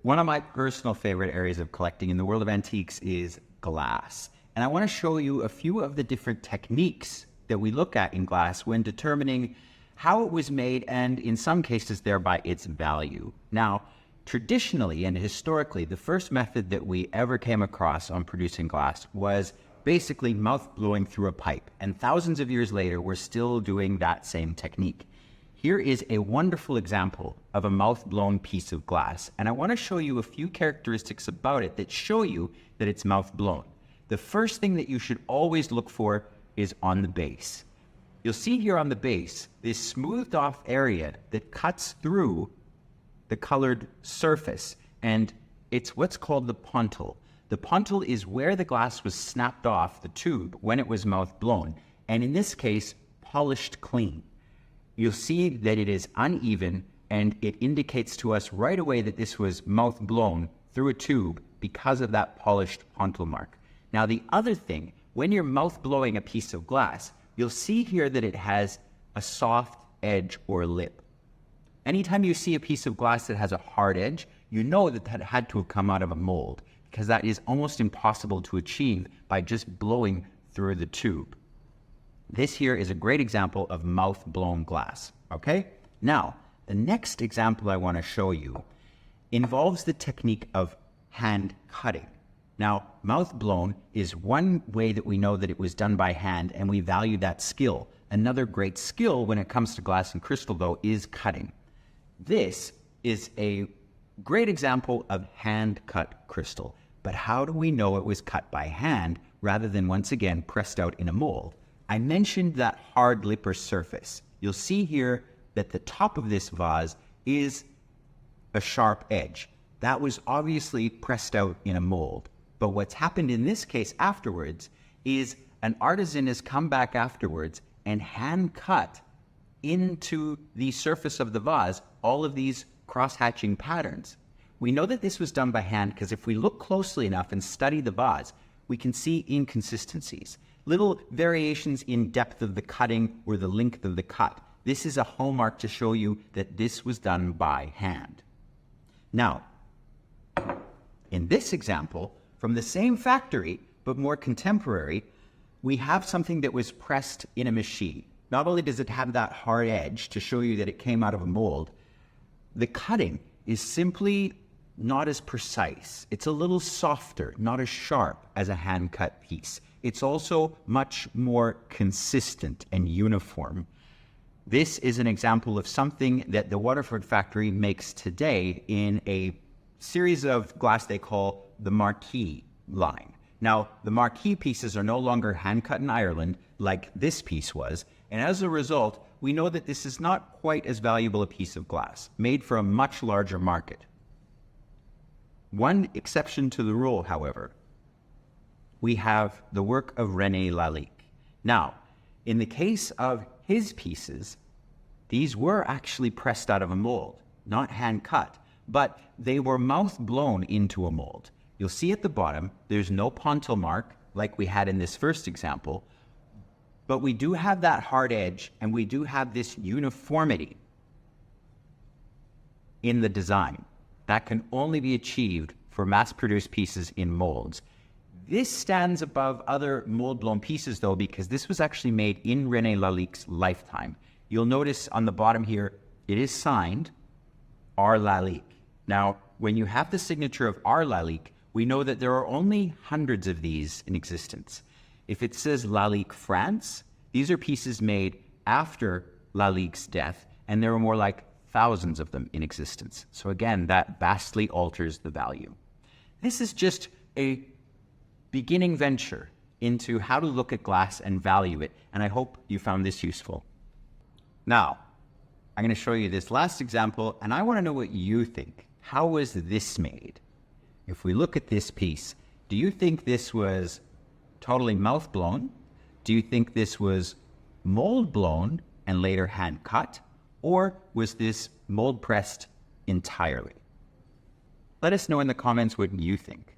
One of my personal favorite areas of collecting in the world of antiques is glass. And I want to show you a few of the different techniques that we look at in glass when determining how it was made and, in some cases, thereby its value. Now, traditionally and historically, the first method that we ever came across on producing glass was basically mouth blowing through a pipe. And thousands of years later, we're still doing that same technique. Here is a wonderful example of a mouth-blown piece of glass, and I want to show you a few characteristics about it that show you that it's mouth-blown. The first thing that you should always look for is on the base. You'll see here on the base this smoothed off area that cuts through the colored surface, and it's what's called the pontil. The pontil is where the glass was snapped off the tube when it was mouth-blown, and in this case, polished clean. You'll see that it is uneven, and it indicates to us right away that this was mouth blown through a tube because of that polished pontil mark. Now, the other thing, when you're mouth blowing a piece of glass, you'll see here that it has a soft edge or lip. Anytime you see a piece of glass that has a hard edge, you know that that had to have come out of a mold, because that is almost impossible to achieve by just blowing through the tube. This here is a great example of mouth-blown glass, okay? Now, the next example I want to show you involves the technique of hand cutting. Now, mouth-blown is one way that we know that it was done by hand, and we value that skill. Another great skill when it comes to glass and crystal, though, is cutting. This is a great example of hand-cut crystal. But how do we know it was cut by hand rather than, once again, pressed out in a mold? I mentioned that hard lip or surface. You'll see here that the top of this vase is a sharp edge. That was obviously pressed out in a mold. But what's happened in this case afterwards is an artisan has come back afterwards and hand cut into the surface of the vase all of these cross-hatching patterns. We know that this was done by hand because if we look closely enough and study the vase, we can see inconsistencies. Little variations in depth of the cutting or the length of the cut. This is a hallmark to show you that this was done by hand. Now, in this example, from the same factory, but more contemporary, we have something that was pressed in a machine. Not only does it have that hard edge to show you that it came out of a mold, the cutting is simply not as precise. It's a little softer, not as sharp as a hand-cut piece. It's also much more consistent and uniform. This is an example of something that the Waterford factory makes today in a series of glass they call the Marquis line. Now, the Marquis pieces are no longer hand-cut in Ireland like this piece was, and as a result, we know that this is not quite as valuable a piece of glass, made for a much larger market. One exception to the rule, however, we have the work of René Lalique. Now, in the case of his pieces, these were actually pressed out of a mold, not hand cut, but they were mouth blown into a mold. You'll see at the bottom, there's no pontil mark like we had in this first example, but we do have that hard edge and we do have this uniformity in the design that can only be achieved for mass-produced pieces in molds. This stands above other mold-blown pieces, though, because this was actually made in René Lalique's lifetime. You'll notice on the bottom here, it is signed R. Lalique. Now, when you have the signature of R. Lalique, we know that there are only hundreds of these in existence. If it says Lalique France, these are pieces made after Lalique's death, and there are more like thousands of them in existence. So again, that vastly alters the value. This is just a beginning venture into how to look at glass and value it, and I hope you found this useful. Now, I'm going to show you this last example, and I want to know what you think. How was this made? If we look at this piece, do you think this was totally mouth blown? Do you think this was mold blown and later hand cut? Or was this mold pressed entirely? Let us know in the comments what you think.